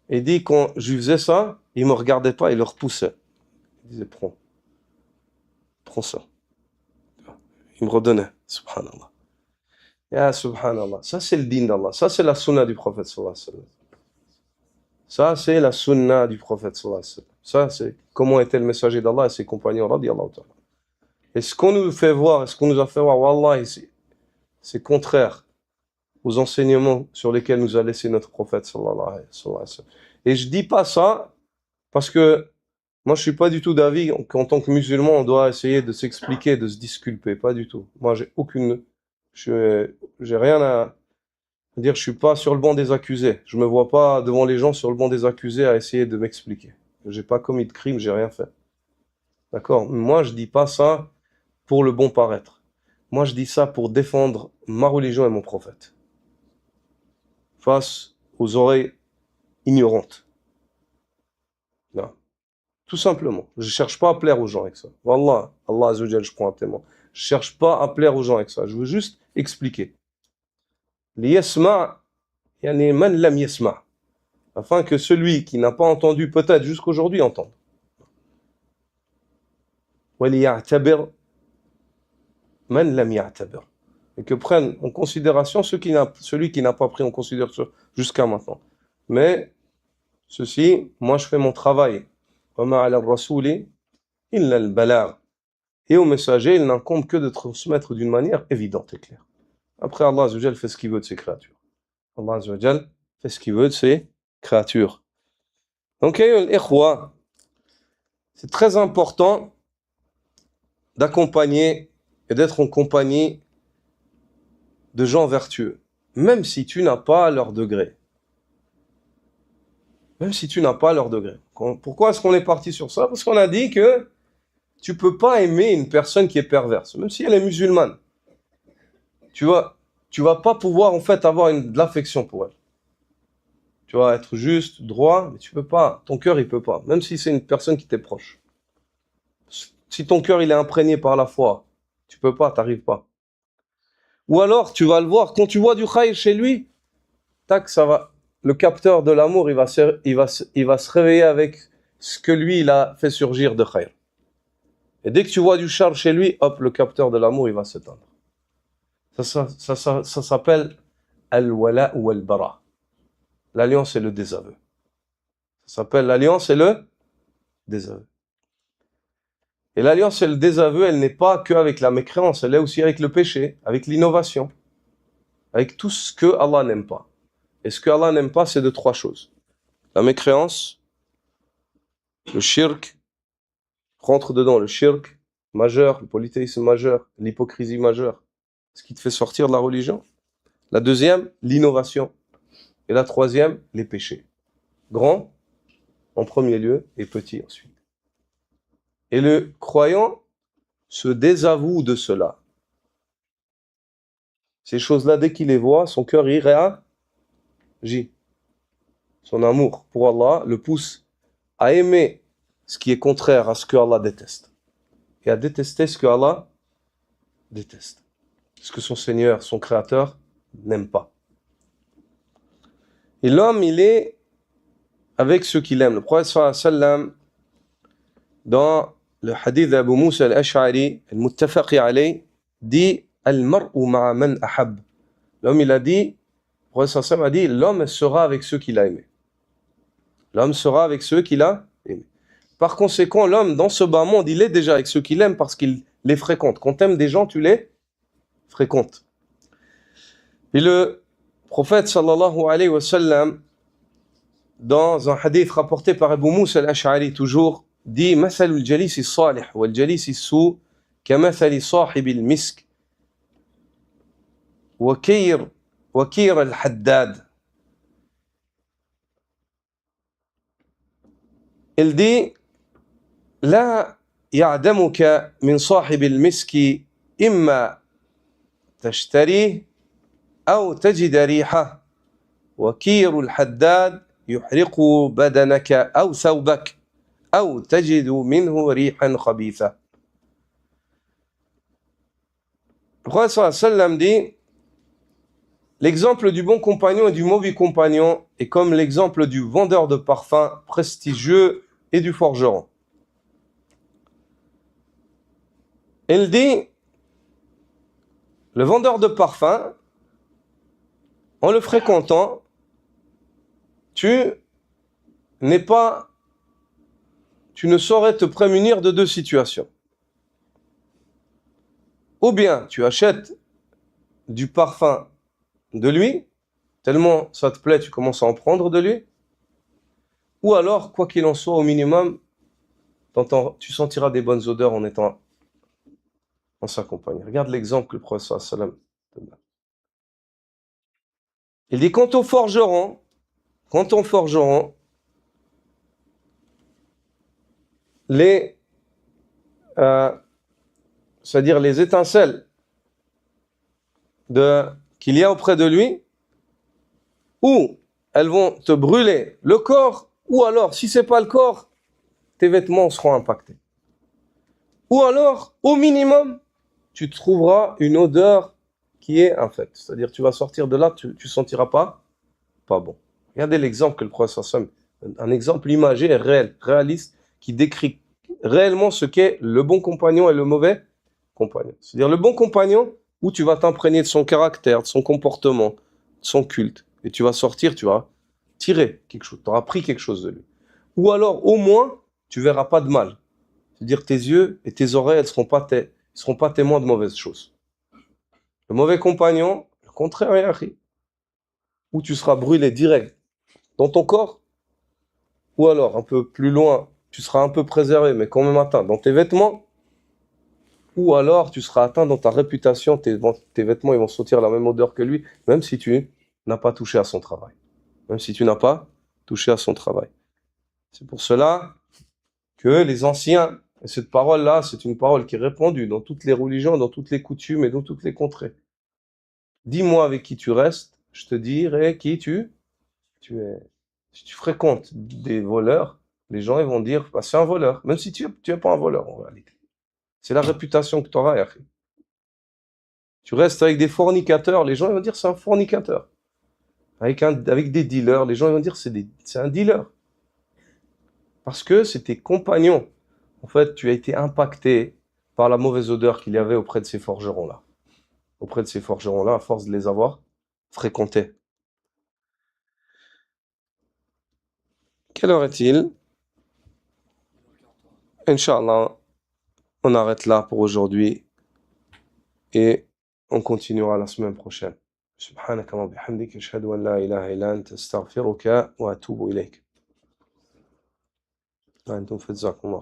Et il dit, quand je lui faisais ça, il ne me regardait pas, il le repoussait. Il disait, prends ça. Il me redonnait, subhanallah. Ya subhanallah. Ça, c'est le din d'Allah. Ça, c'est la sunna du prophète, sallallahu alayhi wa sallam. Ça, c'est la sunna du prophète, sallallahu alayhi wa sallam. Ça, c'est comment était le messager d'Allah et ses compagnons, radiyallahu ta'ala. Et ce qu'on nous fait voir, et ce qu'on nous a fait voir, wallah, c'est contraire aux enseignements sur lesquels nous a laissé notre prophète, sallallahu alayhi wa sallam. Et je dis pas ça parce que moi, je suis pas du tout d'avis qu'en tant que musulman, on doit essayer de s'expliquer, de se disculper. Pas du tout. Moi, j'ai rien à dire. Je suis pas sur le banc des accusés. Je me vois pas devant les gens sur le banc des accusés à essayer de m'expliquer. J'ai pas commis de crime, j'ai rien fait. D'accord? Moi, je dis pas ça pour le bon paraître. Moi, je dis ça pour défendre ma religion et mon prophète. Face aux oreilles ignorantes. Non. Tout simplement. Je cherche pas à plaire aux gens avec ça. Wallah, Allah Azza wa Jal, je prends un témoin. Je cherche pas à plaire aux gens avec ça. Je veux juste expliquer. Liyasma', yani man lam yasma'. Afin que celui qui n'a pas entendu, peut-être jusqu'aujourd'hui, entende. Wa liya'tabir man lam ya'tabir. Et que prenne en considération celui qui n'a pas pris en considération jusqu'à maintenant. Mais, ceci, moi je fais mon travail. وَمَا عَلَى الرَّسُولِ إِلَّا الْبَلَاغُ. Et au messager, il n'incombe que de transmettre d'une manière évidente et claire. Après, Allah Azza wa Jal fait ce qu'il veut de ses créatures. Allah Azza wa Jal fait ce qu'il veut de ses créatures. Donc, c'est très important d'accompagner et d'être en compagnie de gens vertueux, même si tu n'as pas leur degré. Même si tu n'as pas leur degré. Pourquoi est-ce qu'on est parti sur ça? Parce qu'on a dit que tu peux pas aimer une personne qui est perverse, même si elle est musulmane. Tu vas pas pouvoir en fait avoir de l'affection pour elle. Tu vas être juste, droit, mais tu peux pas. Ton cœur, il peut pas. Même si c'est une personne qui t'est proche. Si ton cœur, il est imprégné par la foi, tu peux pas, t'arrives pas. Ou alors, tu vas le voir, quand tu vois du khayr chez lui, tac, ça va. Le capteur de l'amour, il va se réveiller avec ce que lui, il a fait surgir de khayr. Et dès que tu vois du char chez lui, hop, le capteur de l'amour, il va s'éteindre. Ça s'appelle al-wala ou al-bara. L'alliance et le désaveu. Ça s'appelle l'alliance et le désaveu. Et l'alliance et le désaveu, elle n'est pas qu'avec la mécréance, elle est aussi avec le péché, avec l'innovation, avec tout ce que Allah n'aime pas. Et ce que Allah n'aime pas, c'est de trois choses. La mécréance, le shirk, rentre dedans le shirk majeur, le polythéisme majeur, l'hypocrisie majeure, ce qui te fait sortir de la religion. La deuxième, l'innovation. Et la troisième, les péchés. Grand, en premier lieu, et petit ensuite. Et le croyant se désavoue de cela. Ces choses-là, dès qu'il les voit, son cœur y réagit. Son amour pour Allah le pousse à aimer ce qui est contraire à ce que Allah déteste. Et à détester ce que Allah déteste. Ce que son Seigneur, son Créateur, n'aime pas. Et l'homme, il est avec ceux qu'il aime. Le prophète sallallahu alayhi wa sallam, dans le hadith d'Abu Moussa al-Ash'ari, al-Muttafaqi alayh, dit « Al-mar'u ma'a man ahab ». L'homme, il a dit, le prophète sallallahu alayhi wa sallam a dit, l'homme sera avec ceux qu'il a aimés. L'homme sera avec ceux qu'il a aimés. Par conséquent, l'homme, dans ce bas monde, il est déjà avec ceux qu'il aime parce qu'il les fréquente. Quand tu aimes des gens, tu les fréquentes. Et le prophète sallallahu alayhi wa sallam, dans un hadith rapporté par Abu Moussa al-Ash'ari toujours, dit « Mathalul jalisi salih wal jalisi sou kamathali sahibil misk wa kir al-haddad » Il dit « La ya'damuka min sahibil miski imma tashtari أو تجد ريحه وكير الحداد يحرق بدنك أو ثوبك أو تجد منه ريحا خبيثة. Le prophète sallallahu alayhi wa sallam dit l'exemple du bon compagnon et du mauvais compagnon est comme l'exemple du vendeur de parfums prestigieux et du forgeron. Il dit le vendeur de parfums, en le fréquentant, tu ne saurais te prémunir de deux situations. Ou bien tu achètes du parfum de lui, tellement ça te plaît, tu commences à en prendre de lui. Ou alors, quoi qu'il en soit, au minimum, tu sentiras des bonnes odeurs en étant en sa compagnie. Regarde l'exemple que le prophète sallallahu alayhi wa sallam donne. Il dit, quant au forgeron, c'est-à-dire les étincelles qu'il y a auprès de lui, ou elles vont te brûler le corps, ou alors, si c'est pas le corps, tes vêtements seront impactés. Ou alors, au minimum, tu trouveras une odeur qui est infecte. C'est-à-dire, tu vas sortir de là, tu sentiras pas bon. Regardez l'exemple que le prophète sallallahu alayhi wa sallam, un exemple imagé, réel, réaliste, qui décrit réellement ce qu'est le bon compagnon et le mauvais compagnon. C'est-à-dire, le bon compagnon, où tu vas t'imprégner de son caractère, de son comportement, de son culte, et tu vas sortir, tu vas tirer quelque chose, tu auras pris quelque chose de lui. Ou alors, au moins, tu verras pas de mal. C'est-à-dire tes yeux et tes oreilles, elles seront pas témoins de mauvaises choses. Le mauvais compagnon, le contraire, ya akhi, où tu seras brûlé direct dans ton corps, ou alors un peu plus loin, tu seras un peu préservé, mais quand même atteint dans tes vêtements, ou alors tu seras atteint dans ta réputation, tes vêtements ils vont sortir la même odeur que lui, même si tu n'as pas touché à son travail. Même si tu n'as pas touché à son travail. C'est pour cela que les anciens, et cette parole-là, c'est une parole qui est répandue dans toutes les religions, dans toutes les coutumes et dans toutes les contrées. Dis-moi avec qui tu restes, je te dirai qui tu es. Si tu fréquentes des voleurs, les gens ils vont dire, bah, c'est un voleur, même si tu es pas un voleur en réalité. C'est la réputation que tu auras, Yahya. Tu restes avec des fornicateurs, les gens ils vont dire c'est un fornicateur. Avec des dealers, les gens ils vont dire c'est un dealer. Parce que c'est tes compagnons. En fait, tu as été impacté par la mauvaise odeur qu'il y avait auprès de ces forgerons-là. Auprès de ces forgerons-là, à force de les avoir fréquentés. Quelle heure est-il? Inch'Allah, on arrête là pour aujourd'hui et on continuera la semaine prochaine. سبحانك اللهم وبحمدك أشهد أن لا إله إلا أنت أستغفرك وأتوب إليك. أنتم في جزاكم الله